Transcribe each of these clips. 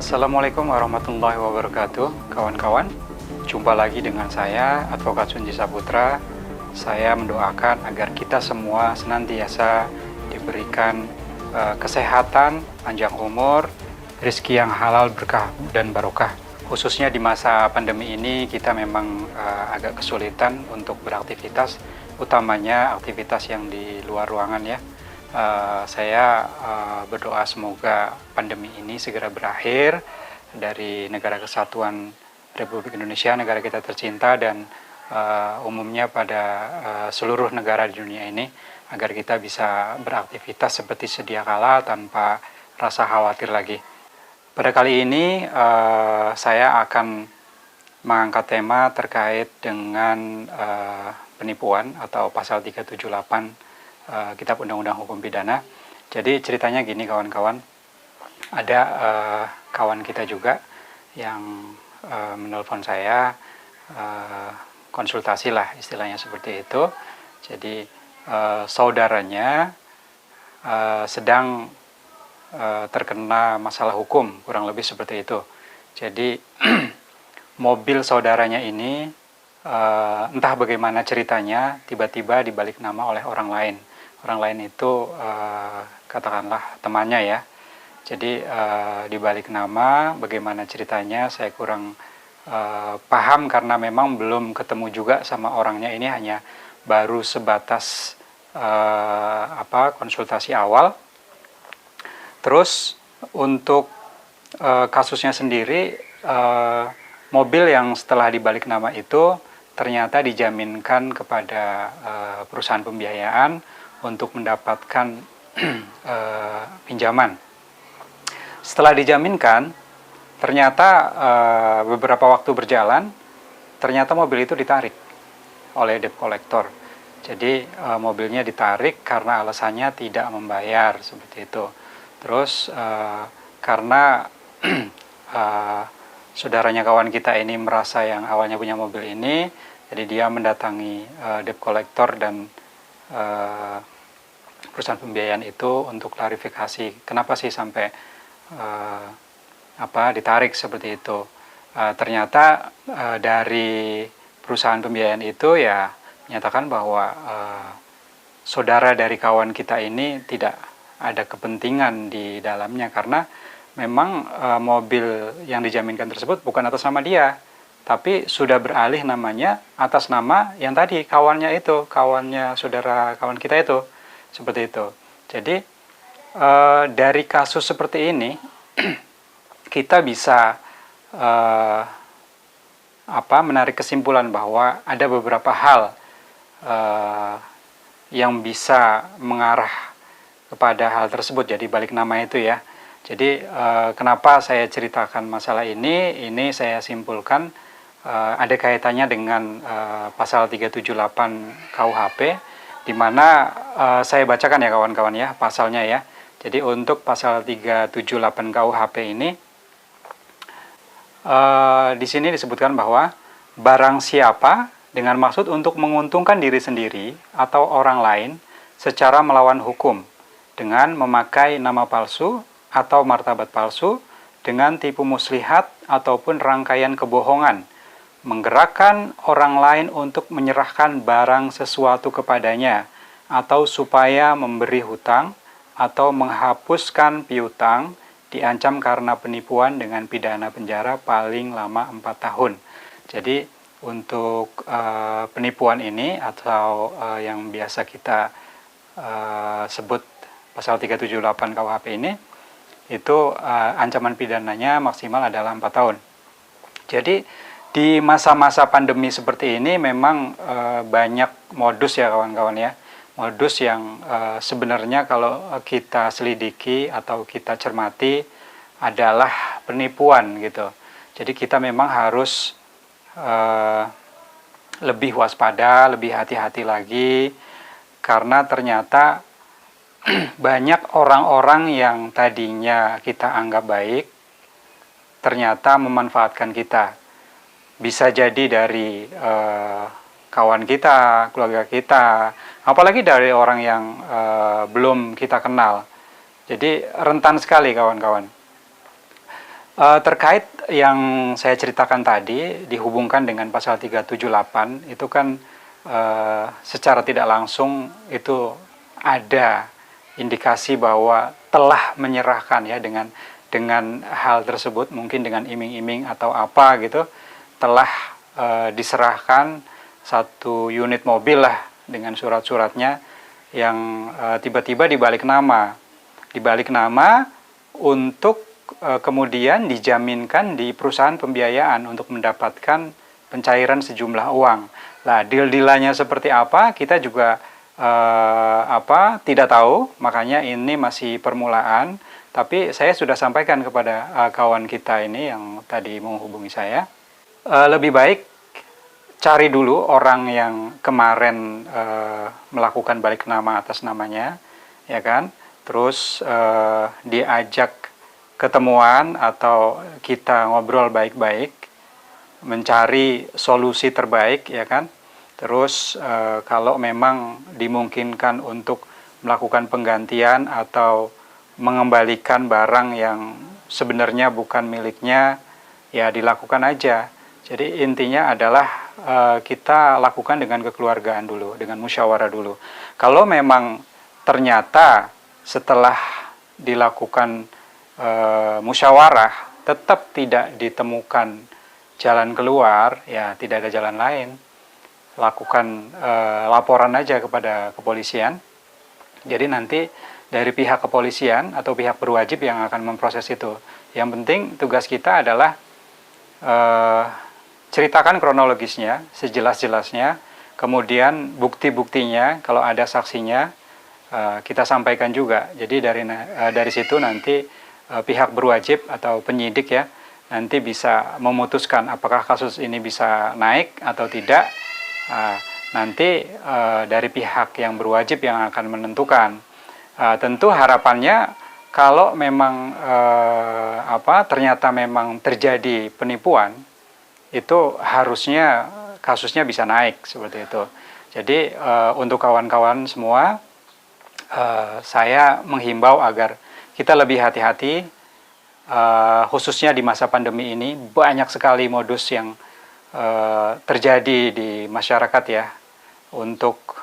Assalamualaikum warahmatullahi wabarakatuh, kawan-kawan. Jumpa lagi dengan saya, Advokat Sunji Saputra. Saya mendoakan agar kita semua senantiasa diberikan kesehatan, panjang umur, rezeki yang halal, berkah dan barokah. Khususnya di masa pandemi ini kita memang agak kesulitan untuk beraktivitas, utamanya aktivitas yang di luar ruangan ya. Saya berdoa semoga pandemi ini segera berakhir dari negara kesatuan Republik Indonesia, negara kita tercinta, dan umumnya pada seluruh negara di dunia ini, agar kita bisa beraktivitas seperti sedia kala tanpa rasa khawatir lagi. Pada kali ini saya akan mengangkat tema terkait dengan penipuan atau pasal 378 Kitab Undang-Undang Hukum Pidana. Jadi ceritanya gini kawan-kawan, ada kawan kita juga yang menelpon saya, konsultasi lah istilahnya seperti itu. Jadi saudaranya sedang terkena masalah hukum, kurang lebih seperti itu. Jadi mobil saudaranya ini entah bagaimana ceritanya tiba-tiba dibalik nama oleh orang lain. Orang lain itu katakanlah temannya ya. Jadi dibalik nama, bagaimana ceritanya saya kurang paham karena memang belum ketemu juga sama orangnya. Ini hanya baru sebatas konsultasi awal. Terus untuk kasusnya sendiri, mobil yang setelah dibalik nama itu ternyata dijaminkan kepada perusahaan pembiayaan untuk mendapatkan pinjaman. Setelah dijaminkan, ternyata beberapa waktu berjalan, ternyata mobil itu ditarik oleh debt collector. Jadi mobilnya ditarik karena alasannya tidak membayar, seperti itu. Terus karena saudaranya kawan kita ini merasa yang awalnya punya mobil ini, jadi dia mendatangi debt collector dan perusahaan pembiayaan itu untuk klarifikasi kenapa sih sampai ditarik seperti itu. Ternyata dari perusahaan pembiayaan itu ya menyatakan bahwa saudara dari kawan kita ini tidak ada kepentingan di dalamnya, karena memang mobil yang dijaminkan tersebut bukan atas nama dia, tapi sudah beralih namanya atas nama yang tadi kawannya itu, kawannya saudara kawan kita itu, seperti itu. Jadi dari kasus seperti ini kita bisa menarik kesimpulan bahwa ada beberapa hal yang bisa mengarah kepada hal tersebut, jadi balik nama itu ya. Jadi kenapa saya ceritakan masalah ini saya simpulkan ada kaitannya dengan pasal 378 KUHP, di mana saya bacakan ya kawan-kawan ya pasalnya ya. Jadi untuk pasal 378 KUHP ini di sini disebutkan bahwa barang siapa dengan maksud untuk menguntungkan diri sendiri atau orang lain secara melawan hukum dengan memakai nama palsu atau martabat palsu, dengan tipu muslihat ataupun rangkaian kebohongan, menggerakkan orang lain untuk menyerahkan barang sesuatu kepadanya, atau supaya memberi hutang atau menghapuskan piutang, diancam karena penipuan dengan pidana penjara paling lama 4 tahun. Jadi untuk penipuan ini atau yang biasa kita sebut pasal 378 KUHP ini, itu ancaman pidananya maksimal adalah 4 tahun. Jadi di masa-masa pandemi seperti ini memang banyak modus ya kawan-kawan ya. Modus yang sebenarnya kalau kita selidiki atau kita cermati adalah penipuan gitu. Jadi kita memang harus lebih waspada, lebih hati-hati lagi, karena ternyata banyak orang-orang yang tadinya kita anggap baik ternyata memanfaatkan kita. Bisa jadi dari kawan kita, keluarga kita, apalagi dari orang yang belum kita kenal. Jadi rentan sekali kawan-kawan. Terkait yang saya ceritakan tadi, dihubungkan dengan pasal 378, itu kan secara tidak langsung itu ada indikasi bahwa telah menyerahkan ya, dengan hal tersebut, mungkin dengan iming-iming atau apa gitu, telah diserahkan satu unit mobil lah dengan surat-suratnya yang tiba-tiba dibalik nama untuk kemudian dijaminkan di perusahaan pembiayaan untuk mendapatkan pencairan sejumlah uang. Nah, deal-dealannya seperti apa kita juga tidak tahu, makanya ini masih permulaan. Tapi saya sudah sampaikan kepada kawan kita ini yang tadi menghubungi saya, lebih baik cari dulu orang yang kemarin melakukan balik nama atas namanya, ya kan? Terus diajak ketemuan atau kita ngobrol baik-baik, mencari solusi terbaik, ya kan? Terus kalau memang dimungkinkan untuk melakukan penggantian atau mengembalikan barang yang sebenarnya bukan miliknya, ya dilakukan aja. Jadi intinya adalah kita lakukan dengan kekeluargaan dulu, dengan musyawarah dulu. Kalau memang ternyata setelah dilakukan musyawarah tetap tidak ditemukan jalan keluar, ya tidak ada jalan lain, lakukan laporan aja kepada kepolisian. Jadi nanti dari pihak kepolisian atau pihak berwajib yang akan memproses itu. Yang penting tugas kita adalah ceritakan kronologisnya sejelas-jelasnya, kemudian bukti-buktinya, kalau ada saksinya kita sampaikan juga. Jadi dari situ nanti pihak berwajib atau penyidik ya nanti bisa memutuskan apakah kasus ini bisa naik atau tidak. Nanti dari pihak yang berwajib yang akan menentukan. Tentu harapannya kalau memang ternyata memang terjadi penipuan, itu harusnya kasusnya bisa naik seperti itu. Jadi untuk kawan-kawan semua, saya menghimbau agar kita lebih hati-hati, khususnya di masa pandemi ini. Banyak sekali modus yang terjadi di masyarakat ya, untuk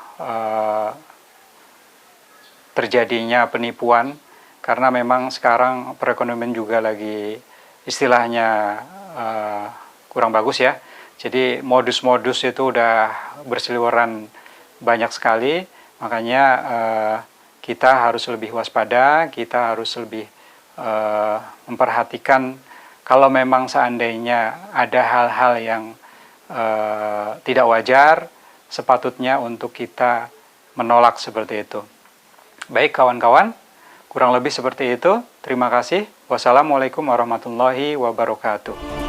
terjadinya penipuan, karena memang sekarang perekonomian juga lagi istilahnya kurang bagus ya. Jadi modus-modus itu udah berseliweran banyak sekali, makanya kita harus lebih waspada, kita harus lebih memperhatikan kalau memang seandainya ada hal-hal yang tidak wajar, sepatutnya untuk kita menolak seperti itu. Baik kawan-kawan, kurang lebih seperti itu. Terima kasih. Wassalamualaikum warahmatullahi wabarakatuh.